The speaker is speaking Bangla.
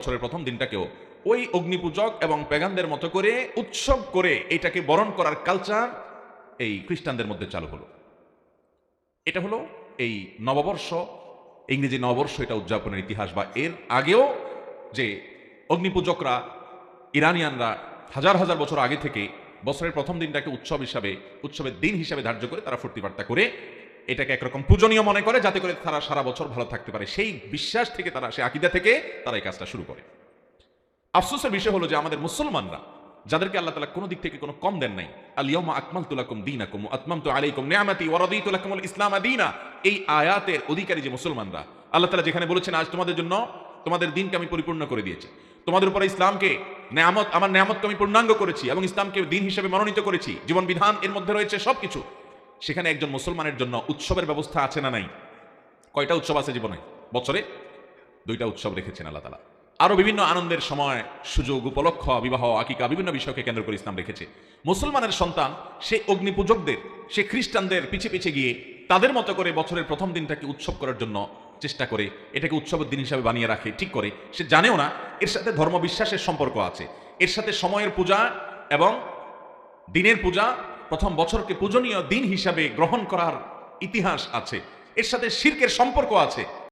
বছরের প্রথম দিনটাকেও ওই অগ্নিপূজক এবং পেগানদের মতো করে উৎসব করে এটাকে বরণ করার কালচার এই খ্রিস্টানদের মধ্যে চালু হলো। এটা হলো এই নববর্ষ, ইংরেজি নববর্ষ, এটা উদযাপনের ইতিহাস। বা এর আগেও যে অগ্নিপূজকরা, ইরানিয়ানরা হাজার হাজার বছর আগে থেকে বছরের প্রথম দিনটাকে উৎসবের দিন হিসাবে ধার্য করে তারা ফুর্তিবার্তা করে এটাকে একরকম পূজনীয় মনে করে, যাতে করে তারা সারা বছর ভালো থাকতে পারে। সেই বিশ্বাস থেকে তারা, সেই আকীদা থেকে তারা এই কাজটা শুরু করে। আফসোসের বিষয় হলো যে আমাদের মুসলমানরা, যাদেরকে আল্লাহ তাআলা কোনো দিক থেকে কোনো কম দেন নাই, আল ইয়াউমা আকমালতু লাকুম দীনাকুম ওয়া আতমামতু আলাইকুম নি'মাতি ওয়া রাদিতু লাকুমুল ইসলাম দীনা, এই আয়াতের অধিকারী যে মুসলমানরা, আল্লাহ তাআলা যেখানে বলেছেন আজ তোমাদের জন্য তোমাদের দিনকে আমি পরিপূর্ণ করে দিয়েছি, তোমাদের উপরে ইসলামকে নেয়ামত, আমার নেয়ামতকে আমি পূর্ণাঙ্গ করেছি এবং ইসলামকে দিন হিসেবে মনোনীত করেছি, জীবন বিধান এর মধ্যে রয়েছে সবকিছু, সেখানে একজন মুসলমানের জন্য উৎসবের ব্যবস্থা আছে না নাই? কয়টা উৎসব আছে জীবনে? বছরে 2টা উৎসব রেখেছেন আল্লাহ তাআলা। আরো বিভিন্ন আনন্দের সময়, সুযোগ, উপলক্ষ, বিবাহ, আকিকা, বিভিন্ন বিষয়কে কেন্দ্র করে ইসলাম রেখেছে। মুসলমানের সন্তান সে অগ্নিপূজকদের, সে খ্রিস্টানদের পিছে পিছে গিয়ে তাদের মতো করে বছরের প্রথম দিনটাকে উৎসব করার জন্য চেষ্টা করে, এটাকে উৎসবের দিন হিসাবে বানিয়ে রাখে, ঠিক করে। সে জানেও না এর সাথে ধর্মবিশ্বাসের সম্পর্ক আছে, এর সাথে সময়ের পূজা এবং দিনের পূজা, প্রথম বছরকে পূজনীয় দিন হিসাবে গ্রহণ করার ইতিহাস আছে, এর সাথে শিরকের সম্পর্ক আছে।